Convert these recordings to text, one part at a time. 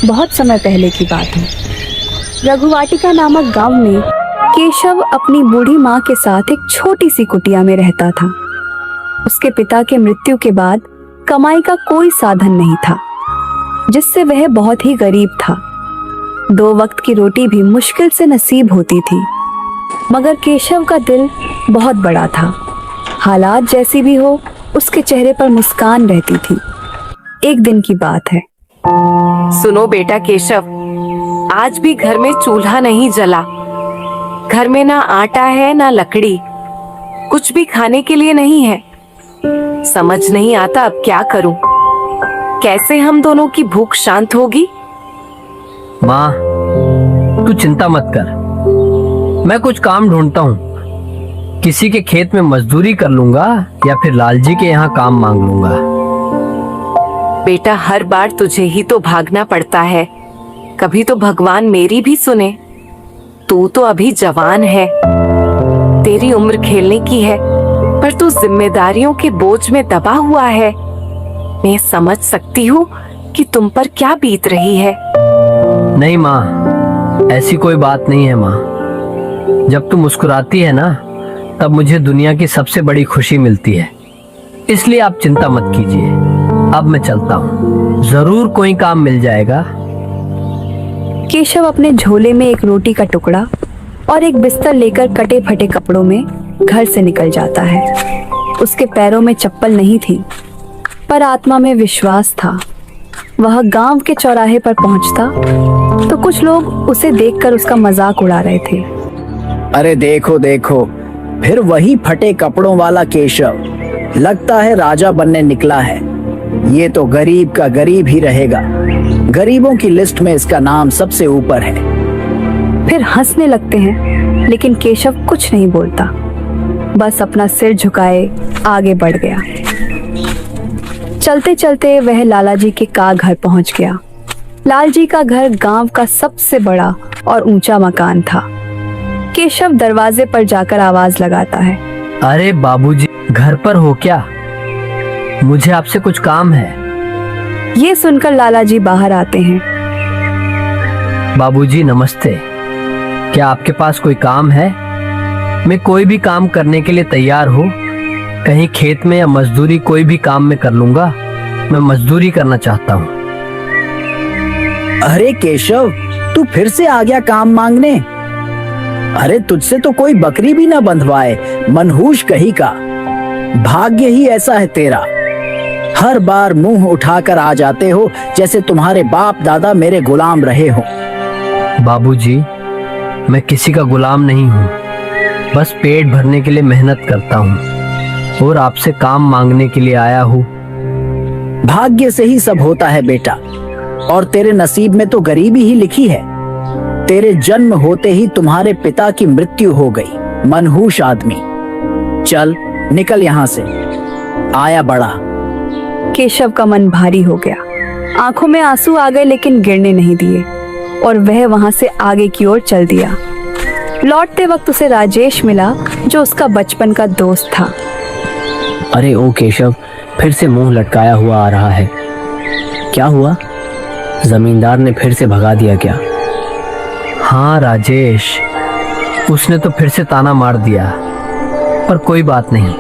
बहुत समय पहले की बात है। रघुवाटिका नामक गांव में केशव अपनी बूढ़ी माँ के साथ एक छोटी सी कुटिया में रहता था। उसके पिता के मृत्यु के बाद कमाई का कोई साधन नहीं था, जिससे वह बहुत ही गरीब था। 2 वक्त की रोटी भी मुश्किल से नसीब होती थी। मगर केशव का दिल बहुत बड़ा था। हालात जैसी भी हो, उसके चेहरे पर मुस्कान रहती थी। एक दिन की बात है। सुनो बेटा केशव, आज भी घर में चूल्हा नहीं जला। घर में ना आटा है ना लकड़ी, कुछ भी खाने के लिए नहीं है। समझ नहीं आता अब क्या करूं। कैसे हम दोनों की भूख शांत होगी? माँ, तू चिंता मत कर, मैं कुछ काम ढूंढता हूँ। किसी के खेत में मजदूरी कर लूंगा या फिर लालजी के यहाँ काम मांग लूंगा। बेटा, हर बार तुझे ही तो भागना पड़ता है, कभी तो भगवान मेरी भी सुने। तू तो अभी जवान है, तेरी उम्र खेलने की है, पर तू जिम्मेदारियों के बोझ में दबा हुआ है। मैं समझ सकती हूँ कि तुम पर क्या बीत रही है। नहीं माँ, ऐसी कोई बात नहीं है माँ। जब तू मुस्कुराती है ना, तब मुझे दुनिया की सबसे बड़ी खुशी मिलती है। इसलिए आप चिंता मत कीजिए, अब मैं चलता हूँ, जरूर कोई काम मिल जाएगा। केशव अपने झोले में एक रोटी का टुकड़ा और एक बिस्तर लेकर कटे फटे कपड़ों में घर से निकल जाता है। उसके पैरों में चप्पल नहीं थी, पर आत्मा में विश्वास था। वह गांव के चौराहे पर पहुंचता तो कुछ लोग उसे देखकर उसका मजाक उड़ा रहे थे। अरे देखो देखो, फिर वही फटे कपड़ों वाला केशव, लगता है राजा बनने निकला है। ये तो गरीब का गरीब ही रहेगा। गरीबों की लिस्ट में इसका नाम सबसे ऊपर है। फिर हंसने लगते हैं, लेकिन केशव कुछ नहीं बोलता, बस अपना सिर झुकाए आगे बढ़ गया। चलते चलते वह लालाजी के का घर पहुंच गया। लालजी का घर गांव का सबसे बड़ा और ऊंचा मकान था। केशव दरवाजे पर जाकर आवाज लगाता है। अरे बाबूजी, घर पर हो क्या? मुझे आपसे कुछ काम है। ये सुनकर लालाजी बाहर आते हैं। बाबूजी नमस्ते, क्या आपके पास कोई काम है? मैं कोई भी काम करने के लिए तैयार हूँ। कहीं खेत में या मजदूरी, कोई भी काम में कर लूंगा। मैं मजदूरी करना चाहता हूँ। अरे केशव, तू फिर से आ गया काम मांगने? अरे तुझसे तो कोई बकरी भी ना बंधवाए, मनहूस कहीं का। भाग्य ही ऐसा है तेरा, हर बार मुंह उठाकर आ जाते हो जैसे तुम्हारे बाप दादा मेरे गुलाम रहे हो। बाबूजी, मैं किसी का गुलाम नहीं हूँ, बस पेट भरने के लिए मेहनत करता हूँ और आपसे काम मांगने के लिए आया हूँ। भाग्य से ही सब होता है बेटा, और तेरे नसीब में तो गरीबी ही लिखी है। तेरे जन्म होते ही तुम्हारे पिता की मृत्यु हो गई, मनहूस आदमी। चल निकल यहाँ से, आया बड़ा। केशव का मन भारी हो गया, आंखों में आंसू आ गए, लेकिन गिरने नहीं दिए और वह वहां से आगे की ओर चल दिया। लौटते वक्त उसे राजेश मिला, जो उसका बचपन का दोस्त था। अरे ओ केशव, फिर से मुंह लटकाया हुआ आ रहा है। क्या हुआ? जमींदार ने फिर से भगा दिया क्या? हाँ राजेश, उसने तो फिर से ताना मार दिया, पर कोई बात नहीं,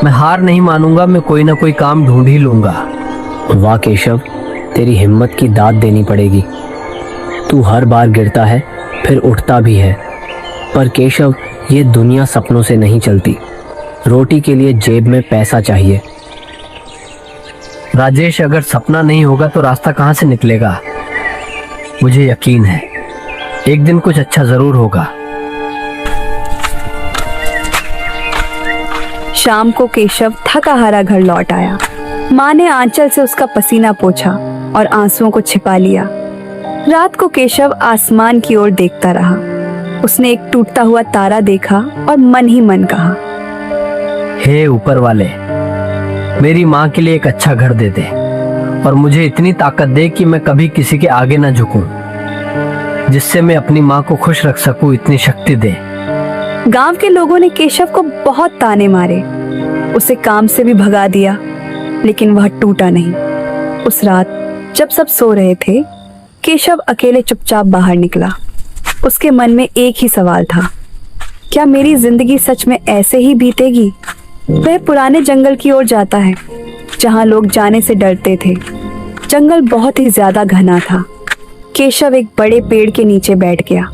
मैं हार नहीं मानूंगा। मैं कोई ना कोई काम ढूंढ ही लूंगा। वाह केशव, तेरी हिम्मत की दाद देनी पड़ेगी। तू हर बार गिरता है फिर उठता भी है, पर केशव, ये दुनिया सपनों से नहीं चलती। रोटी के लिए जेब में पैसा चाहिए। राजेश, अगर सपना नहीं होगा तो रास्ता कहाँ से निकलेगा? मुझे यकीन है एक दिन कुछ अच्छा जरूर होगा। शाम को केशव थका हारा घर लौट आया। माँ ने आंचल से उसका पसीना पोंछा और आंसुओं को छिपा लिया। रात को केशव आसमान की ओर देखता रहा। उसने एक टूटता हुआ तारा देखा और मन ही मन कहा, हे ऊपर वाले, मेरी माँ के लिए एक अच्छा घर दे दे और मुझे इतनी ताकत दे कि मैं कभी किसी के आगे ना झुकूं, जिससे मैं अपनी माँ को खुश रख सकूं। इतनी शक्ति दे। गांव के लोगों ने केशव को बहुत ताने मारे, उसे काम से भी भगा दिया, लेकिन वह टूटा नहीं। उस रात जब सब सो रहे थे, केशव अकेले चुपचाप बाहर निकला। उसके मन में एक ही सवाल था, क्या मेरी जिंदगी सच में ऐसे ही बीतेगी? वह पुराने जंगल की ओर जाता है, जहां लोग जाने से डरते थे। जंगल बहुत ही ज्यादा घना था। केशव एक बड़े पेड़ के नीचे बैठ गया।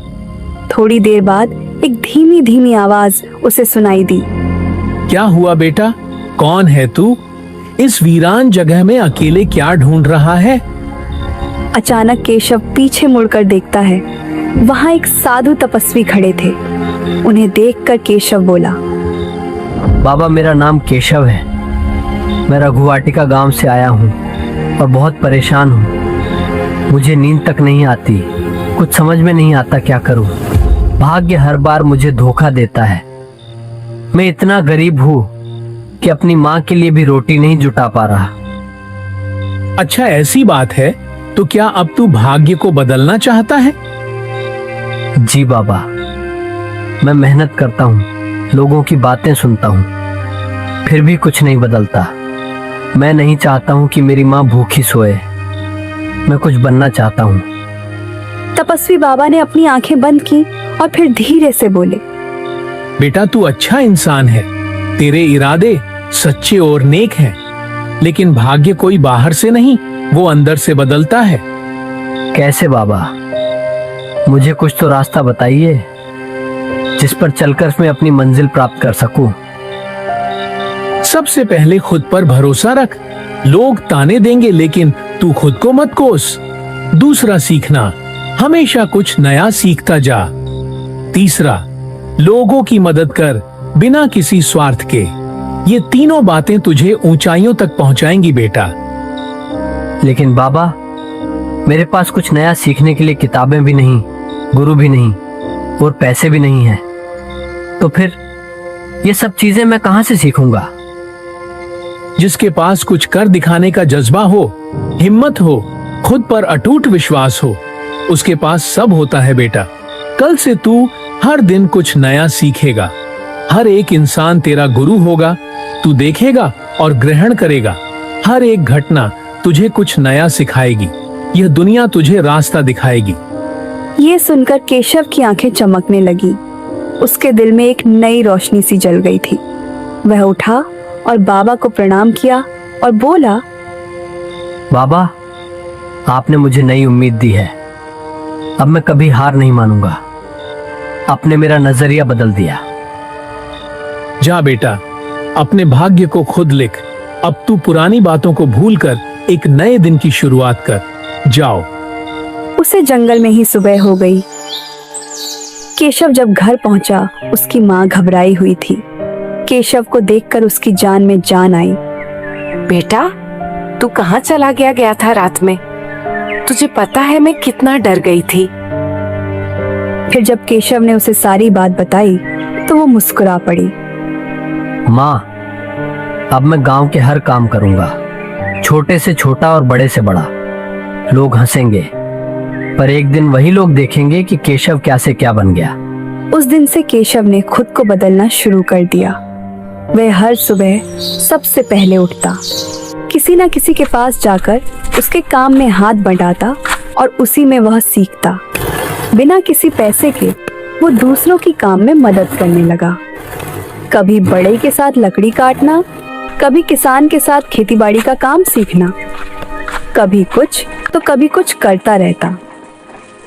थोड़ी देर बाद एक धीमी धीमी आवाज उसे सुनाई दी। क्या हुआ बेटा? कौन है तू? इस वीरान जगह में अकेले क्या ढूंढ रहा है? अचानक केशव पीछे मुड़कर देखता है। वहां एक साधु तपस्वी खड़े थे। उन्हें देखकर केशव बोला, बाबा मेरा नाम केशव है। मैं रघुवाटिका गांव से आया हूँ और बहुत परेशान हूँ। मुझे नींद तक नहीं आती, कुछ समझ में नहीं आता क्या करूँ। भाग्य हर बार मुझे धोखा देता है। मैं इतना गरीब हूँ कि अपनी माँ के लिए भी रोटी नहीं जुटा पा रहा। अच्छा ऐसी बात है तो क्या अब तू भाग्य को बदलना चाहता है? जी बाबा, मैं मेहनत करता हूँ, लोगों की बातें सुनता हूँ, फिर भी कुछ नहीं बदलता। मैं नहीं चाहता हूँ कि मेरी माँ भूखी सोए। मैं कुछ बनना चाहता हूँ। तपस्वी बाबा ने अपनी आंखें बंद की और फिर धीरे से बोले, बेटा तू अच्छा इंसान है, तेरे इरादे सच्चे और नेक हैं, लेकिन भाग्य कोई बाहर से नहीं, वो अंदर से बदलता है। कैसे बाबा? मुझे कुछ तो रास्ता बताइए जिस पर चलकर मैं अपनी मंजिल प्राप्त कर सकूं। सबसे पहले खुद पर भरोसा रख। लोग ताने देंगे लेकिन तू खुद को मत कोस। दूसरा सीखना, हमेशा कुछ नया सीखता जा। तीसरा, लोगों की मदद कर बिना किसी स्वार्थ के। ये तीनों बातें तुझे ऊंचाइयों तक पहुंचाएंगी बेटा। लेकिन बाबा, मेरे पास कुछ नया सीखने के लिए किताबें भी नहीं, गुरु भी नहीं और पैसे भी नहीं हैं। तो फिर ये सब चीजें मैं कहां से सीखूंगा? जिसके पास कुछ कर दिखाने का जज्बा हो, हिम्मत हो, खुद पर अटूट विश्वास हो, उसके पास सब होता है बेटा। कल से तू हर दिन कुछ नया सीखेगा। हर एक इंसान तेरा गुरु होगा। तू देखेगा और ग्रहण करेगा। हर एक घटना तुझे कुछ नया सिखाएगी। यह दुनिया तुझे रास्ता दिखाएगी। ये सुनकर केशव की आंखें चमकने लगी। उसके दिल में एक नई रोशनी सी जल गई थी। वह उठा और बाबा को प्रणाम किया और बोला, बाबा, आपने मुझे नई उम्मीद दी है। अब मैं कभी हार नहीं मानूंगा। आपने मेरा नजरिया बदल दिया। जा बेटा, अपने भाग्य को खुद लिख। अब तू पुरानी बातों को भूलकर एक नए दिन की शुरुआत कर। जाओ। उसे जंगल में ही सुबह हो गई। केशव जब घर पहुंचा, उसकी माँ घबराई हुई थी। केशव को देखकर उसकी जान में जान आई। बेटा, तू कहाँ चला गया था रात में? तुझे पता है मैं कितना डर गई थी। फिर जब केशव ने उसे सारी बात बताई तो वो मुस्कुरा पड़ी। माँ, अब मैं गांव के हर काम करूंगा, छोटे से छोटा और बड़े से बड़ा। लोग हंसेंगे, पर एक दिन वही लोग देखेंगे कि केशव क्या से क्या बन गया। उस दिन से केशव ने खुद को बदलना शुरू कर दिया। वह हर सुबह सबसे पहले उठता, किसी न किसी के पास जाकर उसके काम में हाथ बंटाता और उसी में वह सीखता। बिना किसी पैसे के वो दूसरों की काम में मदद करने लगा। कभी बड़े के साथ लकड़ी काटना, कभी किसान के साथ खेतीबाड़ी का काम सीखना, कभी कुछ तो कभी कुछ करता रहता।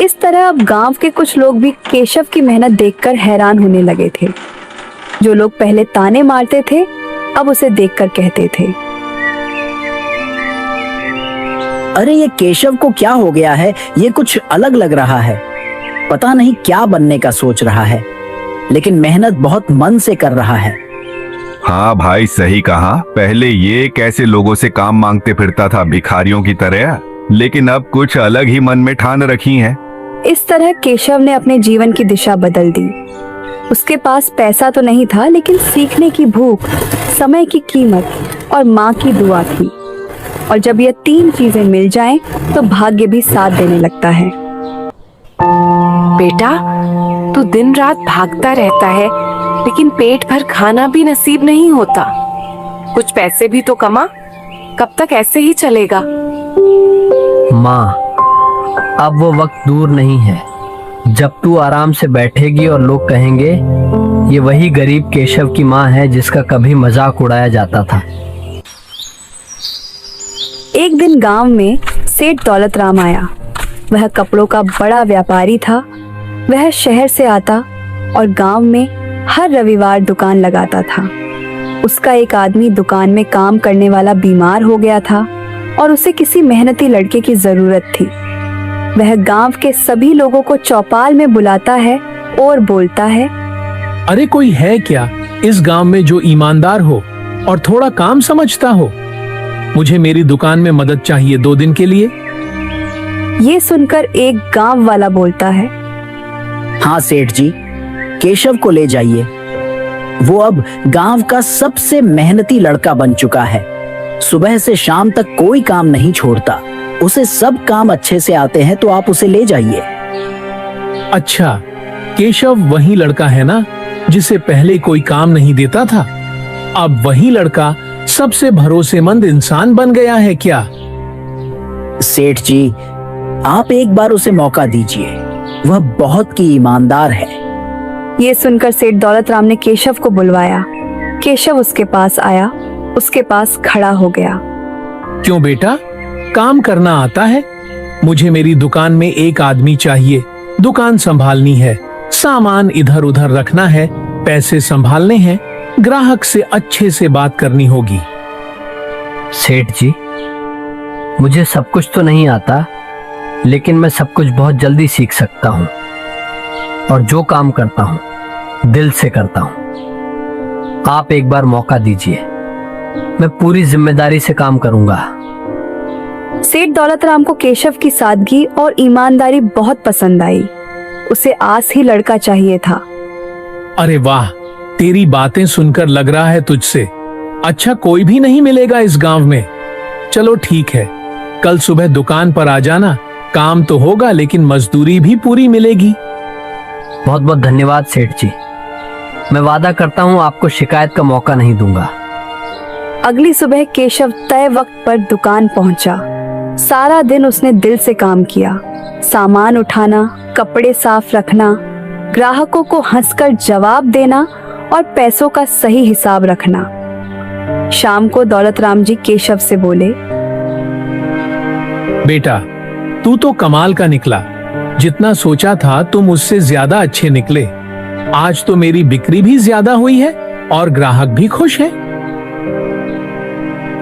इस तरह अब गांव के कुछ लोग भी केशव की मेहनत देखकर हैरान होने लगे थे। जो लोग पहले ताने मारते थे, अब उसे देखकर कहते थे, अरे ये केशव को क्या हो गया है? ये कुछ अलग लग रहा है। पता नहीं क्या बनने का सोच रहा है, लेकिन मेहनत बहुत मन से कर रहा है। हाँ भाई, सही कहा। पहले ये कैसे लोगों से काम मांगते फिरता था भिखारियों की तरह, लेकिन अब कुछ अलग ही मन में ठान रखी है। इस तरह केशव ने अपने जीवन की दिशा बदल दी। उसके पास पैसा तो नहीं था, लेकिन सीखने की भूख, समय की कीमत और माँ की दुआ थी। और जब ये तीन चीजें मिल जाएं, तो भाग्य भी साथ देने लगता है। बेटा, तू दिन रात भागता रहता है, लेकिन पेट भर खाना भी नसीब नहीं होता। कुछ पैसे भी तो कमा। कब तक ऐसे ही चलेगा? माँ, अब वो वक्त दूर नहीं है जब तू आराम से बैठेगी और लोग कहेंगे ये वही गरीब केशव की माँ है जिसका कभी मजाक उड़ाया जाता था। एक दिन गांव में सेठ दौलत राम आया। वह कपड़ों का बड़ा व्यापारी था। वह शहर से आता और गांव में हर रविवार दुकान लगाता था। उसका एक आदमी दुकान में काम करने वाला बीमार हो गया था और उसे किसी मेहनती लड़के की जरूरत थी। वह गांव के सभी लोगों को चौपाल में बुलाता है और बोलता है, अरे कोई है क्या इस गांव में जो ईमानदार हो और थोड़ा काम समझता हो? मुझे मेरी दुकान में मदद चाहिए 2 दिन के लिए। ये सुनकर एक गांव वाला बोलता है, हाँ सेठ जी, केशव को ले जाइए। वो अब गांव का सबसे मेहनती लड़का बन चुका है। सुबह से शाम तक कोई काम नहीं छोड़ता। उसे सब काम अच्छे से आते हैं, तो आप उसे ले जाइए। अच्छा, केशव वही लड़का है ना जिसे पहले कोई काम नहीं देता था? अब वही लड़का सबसे भरोसेमंद इंसान बन गया है क्या? सेठ जी, आप एक बार उसे मौका दीजिए। वह बहुत ही ईमानदार है। ये सुनकर सेठ दौलत राम ने केशव को बुलवाया। केशव उसके पास आया, उसके पास खड़ा हो गया। क्यों बेटा, काम करना आता है? मुझे मेरी दुकान में एक आदमी चाहिए। दुकान संभालनी है, सामान इधर उधर रखना है, पैसे संभालने हैं, ग्राहक से अच्छे से बात करनी होगी। सेठ जी, मुझे सब कुछ तो नहीं आता, लेकिन मैं सब कुछ बहुत जल्दी सीख सकता हूँ और जो काम करता हूँ दिल से करता हूँ। आप एक बार मौका दीजिए, मैं पूरी जिम्मेदारी से काम करूंगा। सेठ दौलत राम को केशव की सादगी और ईमानदारी बहुत पसंद आई। उसे आस ही लड़का चाहिए था। अरे वाह, तेरी बातें सुनकर लग रहा है तुझसे अच्छा कोई भी नहीं मिलेगा इस गांव में। चलो ठीक है, कल सुबह दुकान पर आ जाना। काम तो होगा लेकिन मजदूरी भी पूरी मिलेगी। बहुत बहुत धन्यवाद सेठ जी। मैं वादा करता हूँ आपको शिकायत का मौका नहीं दूंगा। अगली सुबह केशव तय वक्त पर दुकान पहुंचा। सारा दिन उसने दिल से काम किया। सामान उठाना, कपड़े साफ रखना, ग्राहकों को हंसकर जवाब देना और पैसों का सही हिसाब रखना। शाम को दौलत राम जी केशव से बोले, बेटा, तू तो कमाल का निकला। जितना सोचा था तुम उससे ज्यादा अच्छे निकले। आज तो मेरी बिक्री भी ज्यादा हुई है और ग्राहक भी खुश है।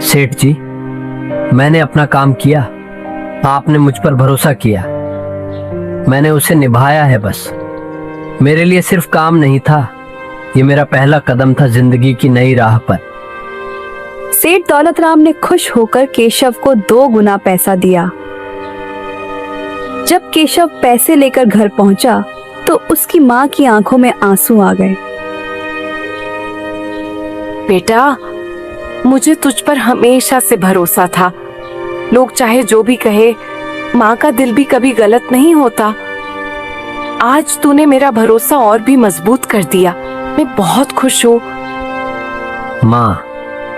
सेठ जी, मैंने अपना काम किया, आपने मुझ पर भरोसा किया, मैंने उसे निभाया है। बस मेरे लिए सिर्फ काम नहीं था, ये मेरा पहला कदम था जिंदगी की नई राह पर। सेठ दौलत राम ने खुश होकर केशव को 2 गुना पैसा दिया। जब केशव पैसे लेकर घर पहुंचा तो उसकी माँ की आंखों में आंसू आ गए। बेटा, मुझे तुझ पर हमेशा से भरोसा था। लोग चाहे जो भी कहे, माँ का दिल भी कभी गलत नहीं होता। आज तूने मेरा भरोसा और भी मजबूत कर दिया। मैं बहुत खुश हूँ। माँ,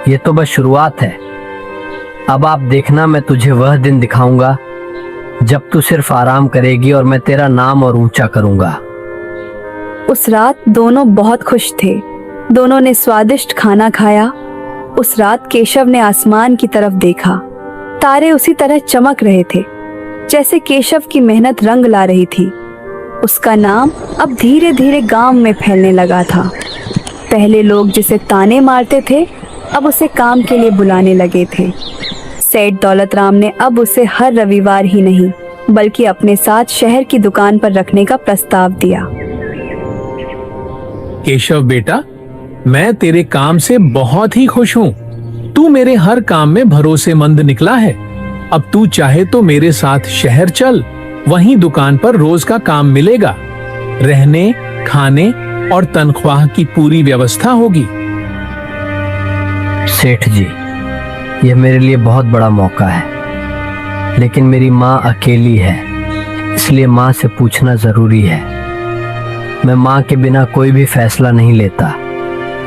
ये तो बस शुरुआत है। अब आप देखना, मैं तुझे वह दिन दिखाऊंगा जब तू सिर्फ आराम करेगी और मैं तेरा नाम और ऊंचा करूंगा। उस रात दोनों बहुत खुश थे। दोनों ने स्वादिष्ट खाना खाया। उस रात केशव ने आसमान की तरफ देखा। तारे उसी तरह चमक रहे थे जैसे केशव की मेहनत रंग ला रही थी। उसका नाम अब धीरे धीरे गांव में फैलने लगा था। पहले लोग जिसे ताने मारते थे, अब उसे काम के लिए बुलाने लगे थे। सेठ दौलत राम ने अब उसे हर रविवार ही नहीं बल्कि अपने साथ शहर की दुकान पर रखने का प्रस्ताव दिया। केशव बेटा, मैं तेरे काम से बहुत ही खुश हूँ। तू मेरे हर काम में भरोसेमंद निकला है। अब तू चाहे तो मेरे साथ शहर चल, वहीं दुकान पर रोज का काम मिलेगा। रहने, खाने और तनख्वाह की पूरी व्यवस्था होगी। सेठ जी, यह मेरे लिए बहुत बड़ा मौका है, लेकिन मेरी माँ अकेली है, इसलिए माँ से पूछना जरूरी है। मैं माँ के बिना कोई भी फैसला नहीं लेता,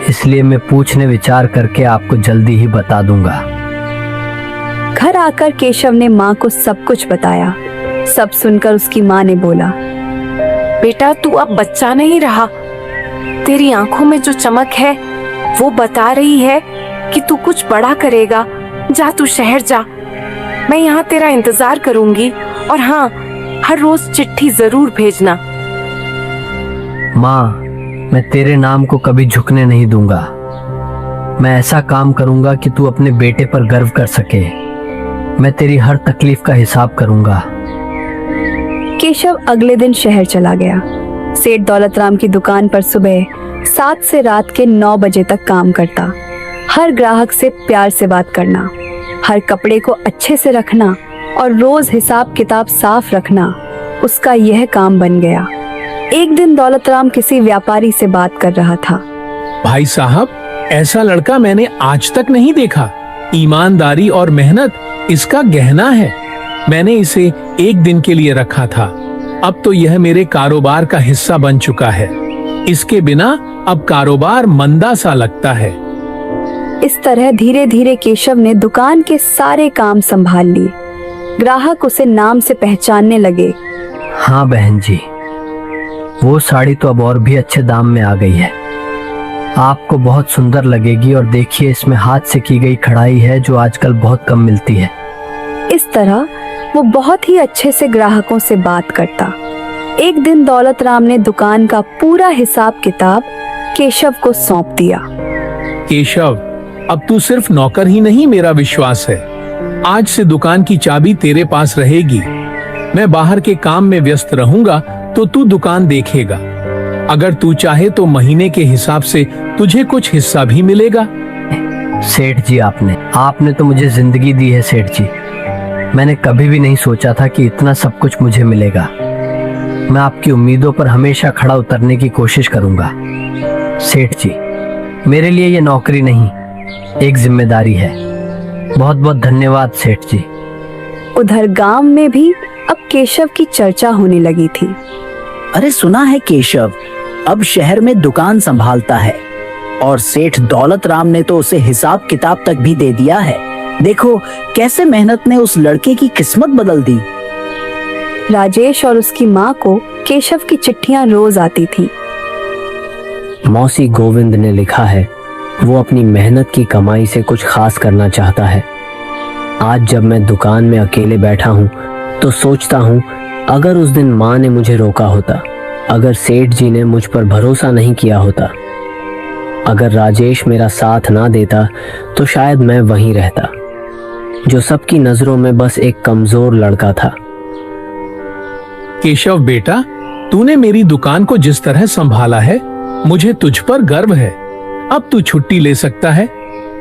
इसलिए मैं पूछने विचार करके आपको जल्दी ही बता दूंगा। घर आकर केशव ने माँ को सब कुछ बताया। सब सुनकर उसकी माँ ने बोला, बेटा तू अब बच्चा नहीं रहा। तेरी आंखों में जो चमक है वो बता रही है कि तू कुछ बड़ा करेगा। जा तू शहर जा, मैं यहाँ तेरा इंतजार करूंगी। और हाँ, हर रोज चिट्ठी जरूर भेजना। माँ, मैं तेरे नाम को कभी झुकने नहीं दूंगा। मैं ऐसा काम करूंगा कि तू अपने बेटे पर गर्व कर सके। मैं तेरी हर तकलीफ का हिसाब करूंगा। केशव अगले दिन शहर चला गया। सेठ दौलतराम की दुकान पर सुबह 7 से रात के 9 बजे तक काम करता। हर ग्राहक से प्यार से बात करना, हर कपड़े को अच्छे से रखना और रोज हिसाब किताब साफ रखना उसका यह काम बन गया। एक दिन दौलतराम किसी व्यापारी से बात कर रहा था। भाई साहब, ऐसा लड़का मैंने आज तक नहीं देखा। ईमानदारी और मेहनत इसका गहना है। मैंने इसे एक दिन के लिए रखा था, अब तो यह मेरे कारोबार का हिस्सा बन चुका है। इसके बिना अब कारोबार मंदा सा लगता है। इस तरह धीरे धीरे केशव ने दुकान के सारे काम संभाल लिए। ग्राहक उसे नाम से पहचानने लगे। हाँ बहन जी, वो साड़ी तो अब और भी अच्छे दाम में आ गई है। आपको बहुत सुंदर लगेगी। और देखिए, इसमें हाथ से की गई कढ़ाई है जो आजकल बहुत कम मिलती है। इस तरह वो बहुत ही अच्छे से ग्राहकों से बात करता। एक दिन दौलतराम ने दुकान का पूरा हिसाब किताब केशव को सौंप दिया। केशव, अब तू सिर्फ नौकर ही नहीं, मेरा विश्वास है। आज से दुकान की चाबी तेरे पास रहेगी। मैं बाहर के काम में व्यस्त रहूंगा तो तू दुकान देखेगा। अगर तू चाहे तो महीने के हिसाब से तुझे कुछ हिस्सा भी मिलेगा। सेठ जी, आपने तो मुझे जिंदगी दी है सेठ जी। मैंने कभी भी नहीं सोचा था कि इतना सब कुछ मुझे मिलेगा। मैं आपकी उम्मीदों पर हमेशा खड़ा उतरने की कोशिश करूंगा। सेठ जी, मेरे लिए ये नौकरी नहीं, एक जिम्मेदारी है। बहुत बहुत धन्यवाद सेठ जी। उधर गांव में भी अब केशव की चर्चा होने लगी थी। अरे सुना है केशव अब शहर में दुकान संभालता है और सेठ दौलतराम ने तो उसे हिसाब किताब तक भी दे दिया है। देखो कैसे मेहनत ने उस लड़के की किस्मत बदल दी। राजेश और उसकी माँ को केशव की चिट्ठियां रोज आती थी। मौसी गोविंद ने लिखा है, वो अपनी मेहनत की कमाई से कुछ खास करना चाहता है। आज जब मैं दुकान में अकेले बैठा हूँ तो सोचता हूँ, अगर उस दिन माँ ने मुझे रोका होता, अगर सेठ जी ने मुझ पर भरोसा नहीं किया होता, अगर राजेश मेरा साथ ना देता तो शायद मैं वहीं रहता, जो सबकी नजरों में बस एक कमजोर लड़का था। केशव बेटा, तूने मेरी दुकान को जिस तरह संभाला है, मुझे तुझ पर गर्व है। अब तू छुट्टी ले सकता है।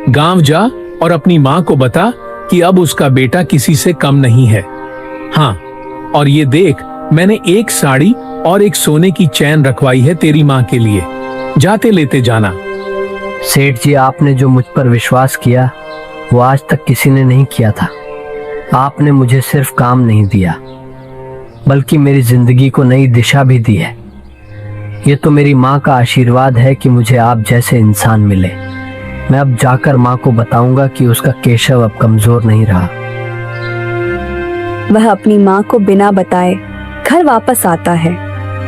गांव जा और अपनी माँ को बता कि अब उसका बेटा किसी से कम नहीं है। हाँ, और ये देख, मैंने एक साड़ी और एक सोने की चैन रखवाई है तेरी माँ के लिए। जाते लेते जाना। सेठ जी, आपने जो मुझ पर विश्वास किया वो आज तक किसी ने नहीं किया था। आपने मुझे सिर्फ काम नहीं दिया, बल्कि मेरी जिंदगी को नई दिशा भी दी है। ये तो मेरी माँ का आशीर्वाद है कि मुझे आप जैसे इंसान मिले। मैं अब जाकर माँ को बताऊंगा कि उसका केशव अब कमजोर नहीं रहा। वह अपनी माँ को बिना बताए घर वापस आता है।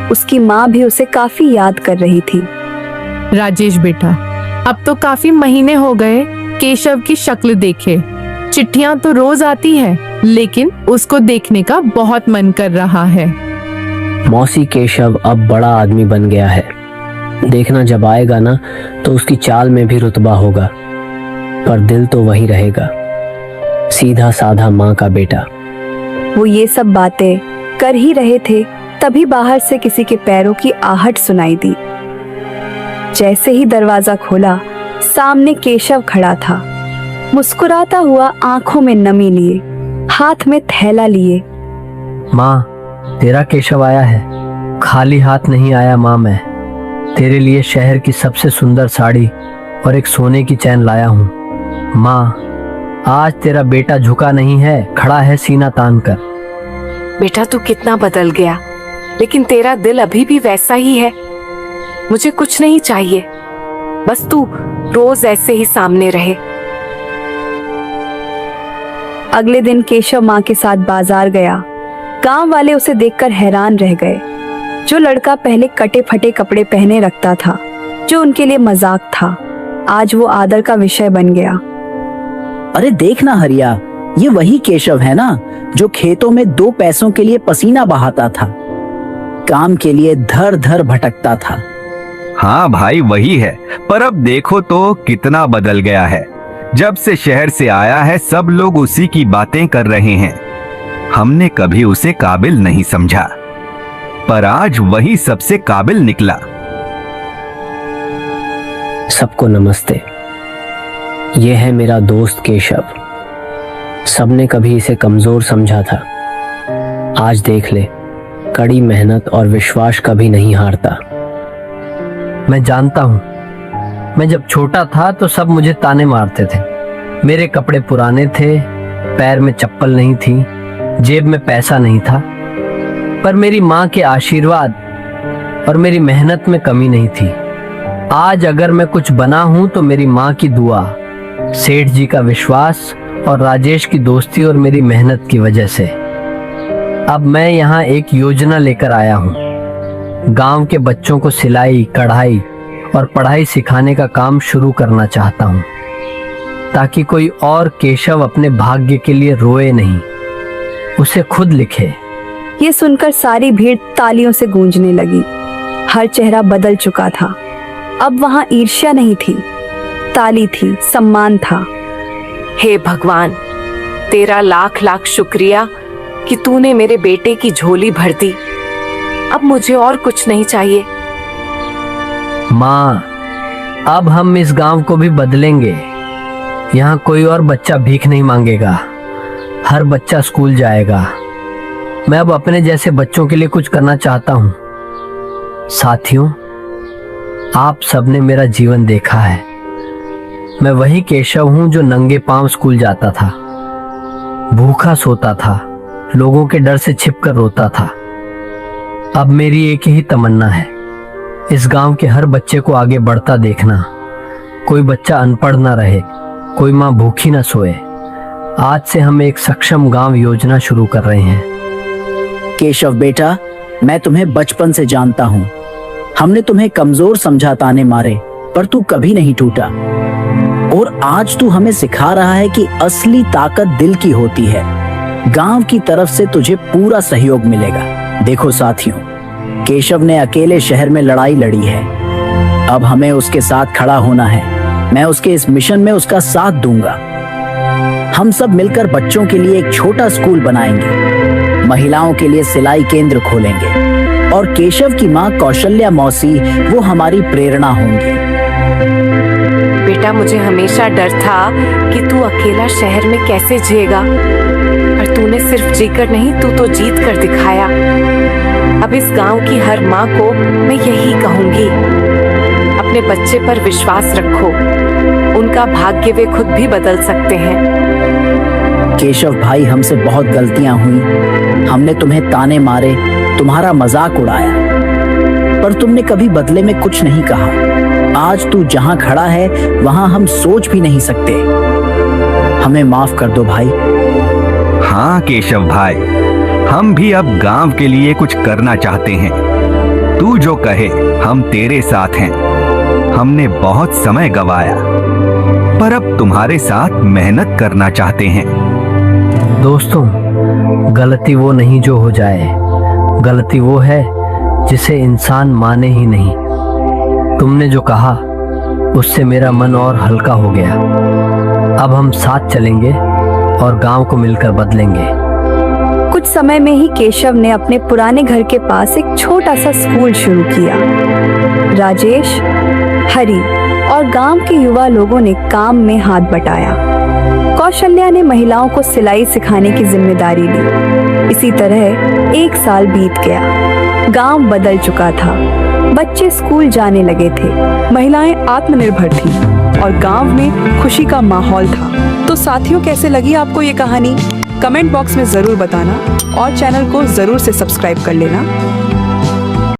उसकी माँ भी उसे काफी याद कर रही थी। राजेश बेटा, अब तो काफी महीने हो गए केशव की शक्ल देखे। चिट्ठियां तो रोज आती है, लेकिन उसको देखने का बहुत मन कर रहा है। मौसी, केशव अब बड़ा आदमी बन गया है। देखना जब आएगा ना तो उसकी चाल में भी रुतबा होगा, पर दिल तो वही रहेगा, सीधा साधा माँ का बेटा। वो ये सब बातें कर ही रहे थे, तभी बाहर से किसी के पैरों की आहट सुनाई दी। जैसे ही दरवाजा खोला, सामने केशव खड़ा था, मुस्कुराता हुआ, आंखों में नमी लिए, हाथ में थैला लिए। माँ, तेरा केशव आया है। खाली हाथ नहीं आया माँ, मैं तेरे लिए शहर की सबसे सुंदर साड़ी और एक सोने की चैन लाया हूँ। माँ, आज तेरा बेटा झुका नहीं है, खड़ा है सीना तान कर। बेटा तू कितना बदल गया, लेकिन तेरा दिल अभी भी वैसा ही है। मुझे कुछ नहीं चाहिए, बस तू रोज ऐसे ही सामने रहे। अगले दिन केशव माँ के साथ बाजार गया। गांव वाले उसे देखकर हैरान रह गए। जो लड़का पहले कटे फटे कपड़े पहने रखता था, जो उनके लिए मजाक था, आज वो आदर का विषय बन गया। अरे देखना हरिया, ये वही केशव है ना जो खेतों में 2 पैसों के लिए पसीना बहाता था, काम के लिए धर धर भटकता था। हाँ भाई वही है, पर अब देखो तो कितना बदल गया है। जब से शहर से आया है सब लोग उसी की बातें कर रहे हैं। हमने कभी उसे काबिल नहीं समझा, पर आज वही सबसे काबिल निकला। सबको नमस्ते। यह है मेरा दोस्त केशव। सबने कभी इसे कमजोर समझा था। आज देख ले, कड़ी मेहनत और विश्वास कभी नहीं हारता। मैं जानता हूँ, मैं जब छोटा था तो सब मुझे ताने मारते थे। मेरे कपड़े पुराने थे, पैर में चप्पल नहीं थी, जेब में पैसा नहीं था, पर मेरी माँ के आशीर्वाद और मेरी मेहनत में कमी नहीं थी। आज अगर मैं कुछ बना हूँ तो मेरी माँ की दुआ, सेठ जी का विश्वास और राजेश की दोस्ती और मेरी मेहनत की वजह से। अब मैं यहाँ एक योजना लेकर आया हूँ। गांव के बच्चों को सिलाई, कढ़ाई और पढ़ाई सिखाने का काम शुरू करना चाहता हूँ, ताकि कोई और केशव अपने भाग्य के लिए रोए नहीं, उसे खुद लिखे। ये सुनकर सारी भीड़ तालियों से गूंजने लगी। हर चेहरा बदल चुका था। अब वहां ईर्ष्या नहीं थी, ताली थी, सम्मान था। हे भगवान, तेरा लाख लाख शुक्रिया कि तूने मेरे बेटे की झोली भर दी। अब मुझे और कुछ नहीं चाहिए। माँ, अब हम इस गांव को भी बदलेंगे। यहाँ कोई और बच्चा भीख नहीं मांगेगा, हर बच्चा स्कूल जाएगा। मैं अब अपने जैसे बच्चों के लिए कुछ करना चाहता हूँ। साथियों, आप सबने मेरा जीवन देखा है। मैं वही केशव हूँ जो नंगे पांव स्कूल जाता था, भूखा सोता था, लोगों के डर से छिपकर रोता था। अब मेरी एक ही तमन्ना है, इस गांव के हर बच्चे को आगे बढ़ता देखना। कोई बच्चा अनपढ़ ना रहे, कोई माँ भूखी ना सोए। आज से हम एक सक्षम गांव योजना शुरू कर रहे हैं। केशव बेटा, मैं तुम्हें बचपन से जानता हूँ। हमने तुम्हें कमजोर समझा, ताने मारे, पर तू कभी नहीं टूटा। और आज तू हमें सिखा रहा है कि असली ताकत दिल की होती है। गांव की तरफ से तुझे पूरा सहयोग मिलेगा। देखो साथियों, केशव ने अकेले शहर में लड़ाई लड़ी है। अब हमें उसके साथ खड़ा होना है। मैं उसके इस मिशन में उसका साथ दूंगा। हम सब मिलकर बच्चों के लिए एक छोटा स्कूल बनाएंगे, महिलाओं के लिए सिलाई केंद्र खोलेंगे और केशव की माँ कौशल्या मौसी वो हमारी प्रेरणा होंगी। बेटा, मुझे हमेशा डर था कि तू अकेला शहर में कैसे जिएगा, पर तूने सिर्फ जीकर नहीं, तू तो जीत कर दिखाया। अब इस गांव की हर माँ को मैं यही कहूंगी, अपने बच्चे पर विश्वास रखो, उनका भाग्य वे खुद भी बदल सकते हैं। केशव भाई, हमसे बहुत गलतियां हुई। हमने तुम्हें ताने मारे, तुम्हारा मजाक उड़ाया, पर तुमने कभी बदले में कुछ नहीं कहा। आज तू जहां खड़ा है वहां हम सोच भी नहीं सकते। हमें माफ कर दो भाई। हाँ केशव भाई, हम भी अब गांव के लिए कुछ करना चाहते हैं। तू जो कहे, हम तेरे साथ हैं। हमने बहुत समय गवाया, पर अब तुम्हारे साथ मेहनत करना चाहते हैं। दोस्तों, गलती वो नहीं जो हो जाए, गलती वो है जिसे इंसान माने ही नहीं। तुमने जो कहा उससे मेरा मन और हल्का हो गया। अब हम साथ चलेंगे और गांव को मिलकर बदलेंगे। कुछ समय में ही केशव ने अपने पुराने घर के पास एक छोटा सा स्कूल शुरू किया। राजेश, हरी और गांव के युवा लोगों ने काम में हाथ बटाया। कौशल्या ने महिलाओं को सिलाई सिखाने की जिम्मेदारी ली। इसी तरह 1 साल बीत गया। गांव बदल चुका था। बच्चे स्कूल जाने लगे थे, महिलाएं आत्मनिर्भर थीं और गांव में खुशी का माहौल था। तो साथियों, कैसे लगी आपको ये कहानी? कमेंट बॉक्स में जरूर बताना और चैनल को जरूर से सब्सक्राइब कर लेना।